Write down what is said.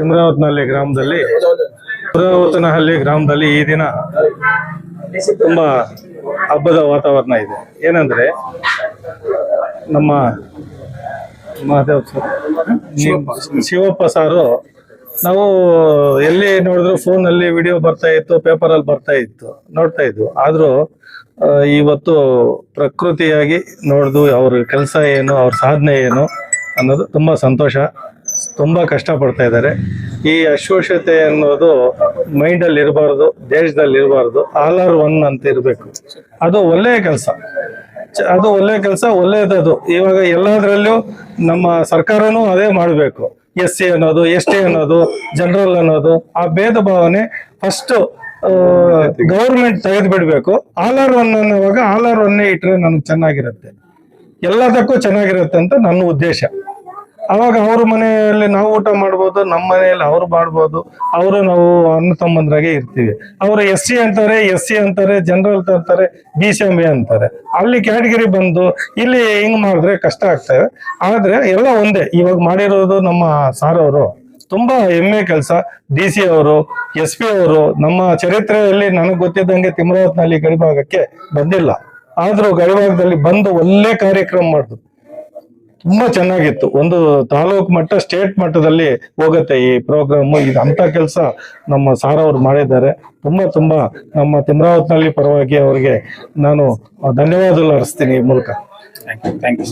ಇಮ್ರಾವತನಹಳ್ಳಿ ಗ್ರಾಮದಲ್ಲಿ ಈ ದಿನ ತುಂಬಾ ಹಬ್ಬದ ವಾತಾವರಣ ಇದೆ. ಏನಂದ್ರೆ ನಮ್ಮ ಶಿವಪ್ಪ ಸಾರು, ನಾವು ಎಲ್ಲಿ ನೋಡಿದ್ರು ಫೋನಲ್ಲಿ ವಿಡಿಯೋ ಬರ್ತಾ ಇತ್ತು, ಪೇಪರಲ್ಲಿ ಬರ್ತಾ ಇತ್ತು, ನೋಡ್ತಾ ಇದ್ವು. ಆದ್ರೂ ಇವತ್ತು ಪ್ರಕೃತಿಯಾಗಿ ನೋಡ್ದು ಅವ್ರ ಕೆಲಸ ಏನು, ಅವ್ರ ಸಾಧನೆ ಏನು ಅನ್ನೋದು ತುಂಬಾ ಸಂತೋಷ. ತುಂಬಾ ಕಷ್ಟ ಪಡ್ತಾ ಇದ್ದಾರೆ. ಈ ಅಸ್ಪೃಶ್ಯತೆ ಅನ್ನೋದು ಮೈಂಡಲ್ಲಿ ಇರಬಾರ್ದು, ದೇಶದಲ್ಲಿ ಇರಬಾರ್ದು. ಆಲ್ ಆರ್ ಒನ್ ಅಂತ ಇರಬೇಕು. ಅದು ಒಳ್ಳೆಯ ಕೆಲಸ, ಒಳ್ಳೆಯದದು. ಇವಾಗ ಎಲ್ಲದರಲ್ಲೂ ನಮ್ಮ ಸರ್ಕಾರನೂ ಅದೇ ಮಾಡಬೇಕು. SC ಅನ್ನೋದು, ST ಅನ್ನೋದು, ಜನರಲ್ ಅನ್ನೋದು, ಆ ಭೇದ ಭಾವನೆ ಫಸ್ಟ್ ಗೌರ್ಮೆಂಟ್ ತೆಗೆದು ಬಿಡ್ಬೇಕು. ಆಲ್ ಆರ್ ಒನ್ ಅನ್ನುವಾಗ ಆಲ್ ಆರ್ ಒನ್ನೇ ಇಟ್ರೆ ನನಗೆ ಚೆನ್ನಾಗಿರುತ್ತೆ, ಎಲ್ಲದಕ್ಕೂ ಚೆನ್ನಾಗಿರುತ್ತೆ ಅಂತ ನನ್ನ ಉದ್ದೇಶ. ಅವಾಗ ಅವ್ರ ಮನೆಯಲ್ಲಿ ನಾವು ಊಟ ಮಾಡ್ಬೋದು, ನಮ್ಮ ಮನೆಯಲ್ಲಿ ಅವ್ರು ಮಾಡ್ಬೋದು, ನಾವು ಅಣ್ಣ ತಮ್ಮಂದ್ರಾಗೆ ಇರ್ತೀವಿ. ಅವರು SC ಅಂತಾರೆ, SC ಅಂತಾರೆ, ಜನರಲ್ ಅಂತಾರೆ, BCMA ಅಂತಾರೆ. ಅಲ್ಲಿ ಕ್ಯಾಟಗರಿ ಬಂದು ಇಲ್ಲಿ ಹಿಂಗ್ ಮಾಡಿದ್ರೆ ಕಷ್ಟ ಆಗ್ತದೆ. ಆದ್ರೆ ಎಲ್ಲ ಒಂದೇ. ಇವಾಗ ಮಾಡಿರೋದು ನಮ್ಮ ಸಾರ್ ಅವರು ತುಂಬಾ ಹೆಮ್ಮೆ ಕೆಲಸ. DC ಅವರು, SP ಅವರು ನಮ್ಮ ಚರಿತ್ರೆಯಲ್ಲಿ ನನಗೆ ಗೊತ್ತಿದ್ದಂಗೆ ತಿಮ್ರಾವತನಹಳ್ಳಿ ಗಡಿಭಾಗಕ್ಕೆ ಬಂದಿಲ್ಲ. ಆದ್ರೂ ಗಡಿಭಾಗದಲ್ಲಿ ಬಂದು ಒಳ್ಳೆ ಕಾರ್ಯಕ್ರಮ ಮಾಡಿದ್ರು. ತುಂಬಾ ಚೆನ್ನಾಗಿತ್ತು. ಒಂದು ತಾಲೂಕು ಮಟ್ಟ, ಸ್ಟೇಟ್ ಮಟ್ಟದಲ್ಲಿ ಹೋಗುತ್ತೆ ಈ ಪ್ರೋಗ್ರಾಮ್. ಇದು ಅಂತ ಕೆಲಸ ನಮ್ಮ ಸಾರ್ ಅವ್ರು ಮಾಡಿದ್ದಾರೆ. ತುಂಬಾ ನಮ್ಮ ತಿಮ್ರಾವತನಹಳ್ಳಿ ಪರವಾಗಿ ಅವರಿಗೆ ನಾನು ಧನ್ಯವಾದಗಳು ಅರ್ಪಿಸ್ತೀನಿ ಈ ಮೂಲಕ. Thank you.